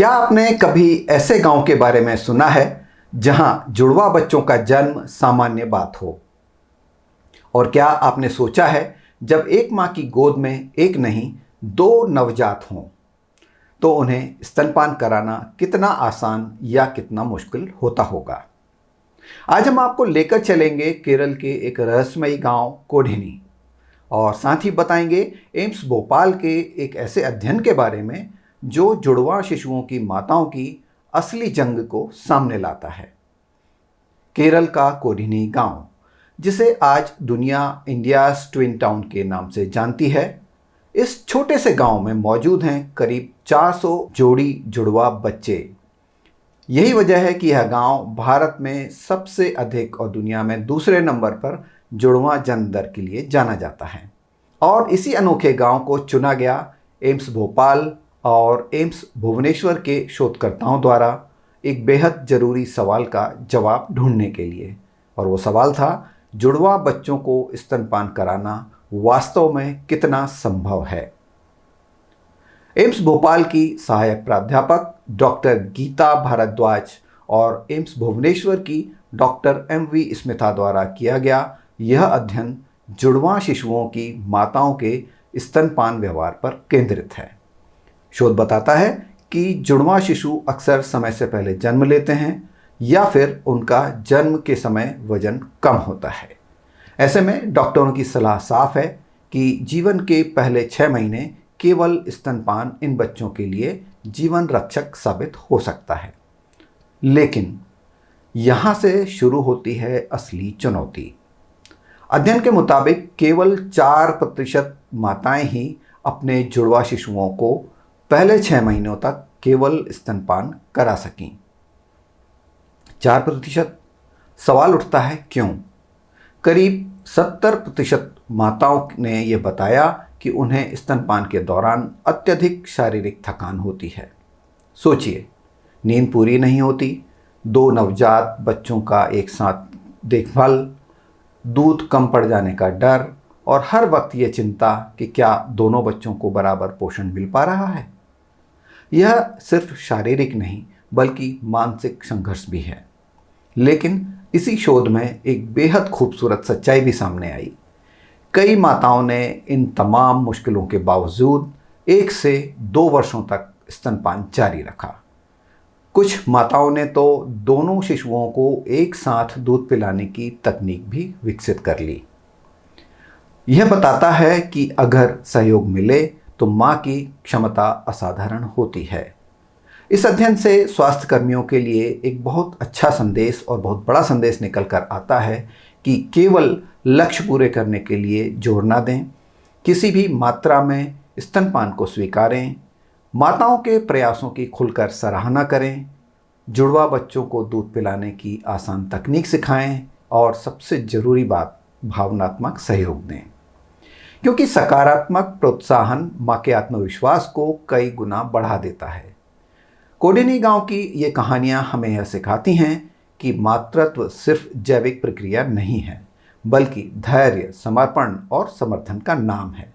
क्या आपने कभी ऐसे गांव के बारे में सुना है जहां जुड़वा बच्चों का जन्म सामान्य बात हो? और क्या आपने सोचा है जब एक मां की गोद में एक नहीं दो नवजात हों तो उन्हें स्तनपान कराना कितना आसान या कितना मुश्किल होता होगा? आज हम आपको लेकर चलेंगे केरल के एक रहस्यमयी गांव कोडिनी और साथ ही बताएंगे एम्स भोपाल के एक ऐसे अध्ययन के बारे में जो जुड़वा शिशुओं की माताओं की असली जंग को सामने लाता है। केरल का कोडिनी गांव, जिसे आज दुनिया इंडियाज ट्विन टाउन के नाम से जानती है, इस छोटे से गांव में मौजूद हैं करीब 400 जोड़ी जुड़वा बच्चे। यही वजह है कि यह गांव भारत में सबसे अधिक और दुनिया में दूसरे नंबर पर जुड़वा जन्म दर के लिए जाना जाता है। और इसी अनोखे गांव को चुना गया एम्स भोपाल और एम्स भुवनेश्वर के शोधकर्ताओं द्वारा एक बेहद ज़रूरी सवाल का जवाब ढूंढने के लिए। और वो सवाल था, जुड़वा बच्चों को स्तनपान कराना वास्तव में कितना संभव है। एम्स भोपाल की सहायक प्राध्यापक डॉक्टर गीता भारद्वाज और एम्स भुवनेश्वर की डॉक्टर MV स्मिथा द्वारा किया गया यह अध्ययन जुड़वा शिशुओं की माताओं के स्तनपान व्यवहार पर केंद्रित है। शोध बताता है कि जुड़वा शिशु अक्सर समय से पहले जन्म लेते हैं या फिर उनका जन्म के समय वजन कम होता है। ऐसे में डॉक्टरों की सलाह साफ है कि जीवन के पहले 6 महीने केवल स्तनपान इन बच्चों के लिए जीवन रक्षक साबित हो सकता है। लेकिन यहाँ से शुरू होती है असली चुनौती। अध्ययन के मुताबिक केवल 4% माताएं ही अपने जुड़वा शिशुओं को पहले 6 महीनों तक केवल स्तनपान करा सकीं। 4%? सवाल उठता है क्यों? करीब 70% माताओं ने यह बताया कि उन्हें स्तनपान के दौरान अत्यधिक शारीरिक थकान होती है। सोचिए, नींद पूरी नहीं होती, 2 नवजात बच्चों का एक साथ देखभाल, दूध कम पड़ जाने का डर और हर वक्त ये चिंता कि क्या दोनों बच्चों को बराबर पोषण मिल पा रहा है। यह सिर्फ शारीरिक नहीं बल्कि मानसिक संघर्ष भी है। लेकिन इसी शोध में एक बेहद खूबसूरत सच्चाई भी सामने आई। कई माताओं ने इन तमाम मुश्किलों के बावजूद 1 से 2 वर्षों तक स्तनपान जारी रखा। कुछ माताओं ने तो दोनों शिशुओं को एक साथ दूध पिलाने की तकनीक भी विकसित कर ली। यह बताता है कि अगर सहयोग मिले तो मां की क्षमता असाधारण होती है। इस अध्ययन से स्वास्थ्य कर्मियों के लिए एक बहुत अच्छा संदेश और बहुत बड़ा संदेश निकल कर आता है कि केवल लक्ष्य पूरे करने के लिए जोर ना दें, किसी भी मात्रा में स्तनपान को स्वीकारें, माताओं के प्रयासों की खुलकर सराहना करें, जुड़वा बच्चों को दूध पिलाने की आसान तकनीक सिखाएं और सबसे ज़रूरी बात, भावनात्मक सहयोग दें। क्योंकि सकारात्मक प्रोत्साहन मां के आत्मविश्वास को कई गुना बढ़ा देता है। कोडिनी गांव की ये कहानियां हमें यह सिखाती हैं कि मातृत्व सिर्फ जैविक प्रक्रिया नहीं है, बल्कि धैर्य, समर्पण और समर्थन का नाम है।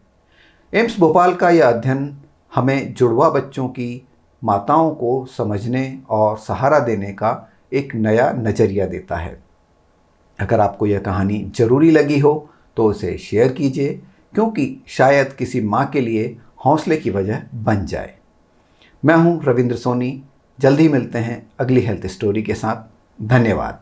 एम्स भोपाल का यह अध्ययन हमें जुड़वा बच्चों की माताओं को समझने और सहारा देने का एक नया नज़रिया देता है। अगर आपको यह कहानी ज़रूरी लगी हो तो उसे शेयर कीजिए, क्योंकि शायद किसी माँ के लिए हौसले की वजह बन जाए। मैं हूँ रविंद्र सोनी। जल्द ही मिलते हैं अगली हेल्थ स्टोरी के साथ। धन्यवाद।